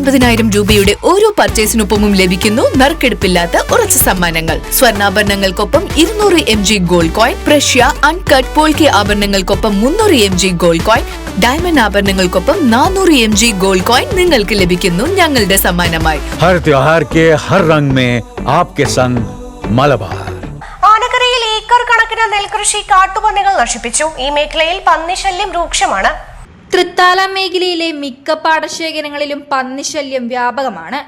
150,000 രൂപയുടെ ഓരോ പർച്ചേസിനൊപ്പമും ലഭിക്കുന്നു നറുക്കെടുപ്പില്ലാത്ത ഉറച്ച സമ്മാനങ്ങൾ. സ്വർണ്ണാഭരണങ്ങൾക്കൊപ്പം 200 mg gold coin, Precia uncut polki ആഭരണങ്ങൾക്കൊപ്പം 300 mg ഗോൾഡ് കോയിൻ, ഡയമണ്ട് ആഭരണങ്ങൾക്കൊപ്പം 400 mg ഗോൾഡ് കോയിൻ നിങ്ങൾക്ക് ലഭിക്കുന്നു ഞങ്ങളുടെ സമ്മാനമായി. ഹർ ത്യോഹാർ കെ ഹർ രംഗ് മേ ആപ്കെ സംഗ് മലബാർ. ആനക്കരയിൽ ഏക്കർ കണക്കിന് നെൽകൃഷി കാട്ടുപന്നികൾ നശിപ്പിച്ചു. ഈ മേഖലയിൽ പന്നിശല്യം രൂക്ഷമാണ്. തൃത്താല മേഖലയിലെ മിക്ക പാടശേഖരങ്ങളിലും പന്നിശല്യം വ്യാപകമാണ്.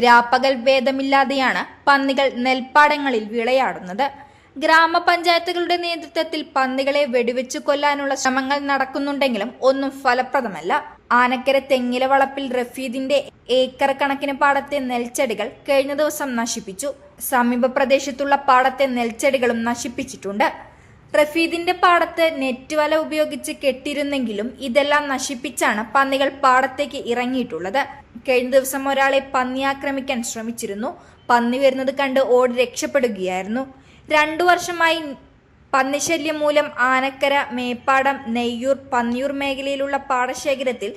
രാപ്പകൽ ഭേദമില്ലാതെയാണ് പന്നികൾ നെൽപ്പാടങ്ങളിൽ വിളയാടുന്നത്. ഗ്രാമപഞ്ചായത്തുകളുടെ നേതൃത്വത്തിൽ പന്നികളെ വെടിവെച്ചു കൊല്ലാനുള്ള ശ്രമങ്ങൾ നടക്കുന്നുണ്ടെങ്കിലും ഒന്നും ഫലപ്രദമല്ല. ആനക്കര തെങ്ങില വളപ്പിൽ റഫീദിന്റെ ഏക്കർ കണക്കിന് പാടത്തെ നെൽച്ചെടികൾ കഴിഞ്ഞ ദിവസം നശിപ്പിച്ചു. സമീപ പ്രദേശത്തുള്ള പാടത്തെ നെൽച്ചെടികളും നശിപ്പിച്ചിട്ടുണ്ട്. റഫീദിന്റെ പാടത്ത് നെറ്റ് വല ഉപയോഗിച്ച് കെട്ടിരുന്നെങ്കിലും ഇതെല്ലാം നശിപ്പിച്ചാണ് പന്നികൾ പാടത്തേക്ക് ഇറങ്ങിയിട്ടുള്ളത്. കഴിഞ്ഞ ദിവസം ഒരാളെ പന്നി ആക്രമിക്കാൻ ശ്രമിച്ചിരുന്നു. പന്നി വരുന്നത് കണ്ട് ഓടി രക്ഷപ്പെടുകയായിരുന്നു. 2 വർഷമായി പന്നിശല്യം മൂലം ആനക്കര, മേപ്പാടം, നെയ്യൂർ, പന്നിയൂർ മേഖലയിലുള്ള പാടശേഖരത്തിൽ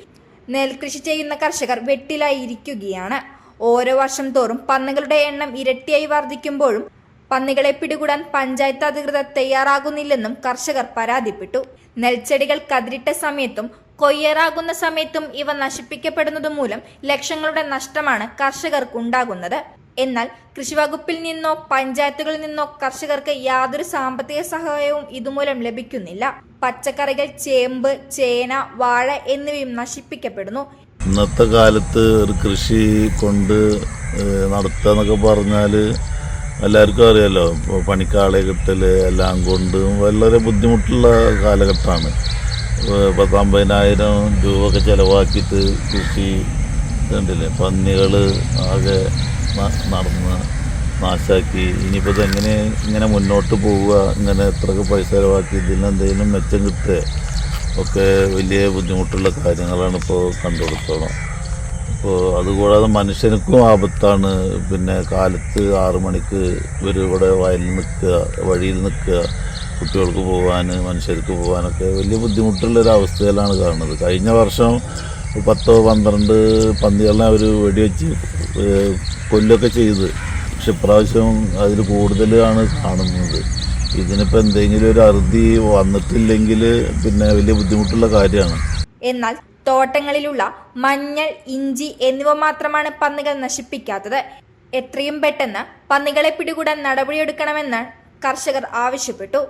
നെൽകൃഷി ചെയ്യുന്ന കർഷകർ വെട്ടിലായിരിക്കുകയാണ്. ഓരോ വർഷം തോറും പന്നികളുടെ എണ്ണം ഇരട്ടിയായി വർദ്ധിക്കുമ്പോഴും പന്നികളെ പിടികൂടാൻ പഞ്ചായത്ത് അധികൃതർ തയ്യാറാകുന്നില്ലെന്നും കർഷകർ പരാതിപ്പെട്ടു. നെൽച്ചെടികൾ കതിരിട്ട സമയത്തും കൊയ്യാറാകുന്ന സമയത്തും ഇവ നശിപ്പിക്കപ്പെടുന്നത് മൂലം ലക്ഷങ്ങളുടെ നഷ്ടമാണ് കർഷകർക്കുണ്ടാകുന്നത്. എന്നാൽ കൃഷിവകുപ്പിൽ നിന്നോ പഞ്ചായത്തുകളിൽ നിന്നോ കർഷകർക്ക് യാതൊരു സാമ്പത്തിക സഹായവും ഇതുമൂലം ലഭിക്കുന്നില്ല. പച്ചക്കറികൾ, ചേമ്പ്, ചേന, വാഴ എന്നിവയും നശിപ്പിക്കപ്പെടുന്നു. ഇന്നത്തെ കാലത്ത് ഒരു കൃഷി കൊണ്ട് നടത്തുക എന്നൊക്കെ പറഞ്ഞാൽ എല്ലാവർക്കും അറിയാലോ, ഇപ്പോൾ പണിക്കാളെ കിട്ടൽ എല്ലാം കൊണ്ടും വളരെ ബുദ്ധിമുട്ടുള്ള കാലഘട്ടമാണ്. 10,50,000 രൂപയൊക്കെ ചിലവാക്കിയിട്ട് കൃഷി കണ്ടില്ലേ, പന്നികൾ ആകെ നടന്ന് നാശാക്കി. ഇനിയിപ്പോൾ ഇതെങ്ങനെ ഇങ്ങനെ മുന്നോട്ട് പോവുക, ഇങ്ങനെ എത്രയൊക്കെ പൈസ ചിലവാക്കി ഇതിന് എന്തെങ്കിലും മെച്ചം കിട്ടുക ഒക്കെ വലിയ ബുദ്ധിമുട്ടുള്ള കാര്യങ്ങളാണ് ഇപ്പോൾ കണ്ടുകൊടുത്തോളം. അപ്പോൾ അതുകൂടാതെ മനുഷ്യർക്കും ആപത്താണ്. പിന്നെ കാലത്ത് 6 മണിക്ക് ഇവർ ഇവിടെ വഴിയിൽ നിൽക്കുക, കുട്ടികൾക്ക് പോകാൻ, മനുഷ്യർക്ക് പോകാനൊക്കെ വലിയ ബുദ്ധിമുട്ടുള്ളൊരവസ്ഥയിലാണ് കാണുന്നത്. കഴിഞ്ഞ വർഷം 10-12 പന്നികളെ അവർ വെടിവെച്ച് കൊല്ലൊക്കെ ചെയ്ത്, പക്ഷെ ഇപ്രാവശ്യം അതിൽ കൂടുതലാണ് കാണുന്നത്. ഇതിനിപ്പോൾ എന്തെങ്കിലും ഒരു അറുതി വന്നിട്ടില്ലെങ്കിൽ പിന്നെ വലിയ ബുദ്ധിമുട്ടുള്ള കാര്യമാണ്. എന്നാൽ തോട്ടങ്ങളിലുള്ള മഞ്ഞൾ, ഇഞ്ചി എന്നിവ മാത്രമാണ് പന്നികൾ നശിപ്പിക്കാത്തത്. എത്രയും പെട്ടെന്ന് പന്നികളെ പിടികൂടാൻ നടപടിയെടുക്കണമെന്ന് കർഷകർ ആവശ്യപ്പെട്ടു.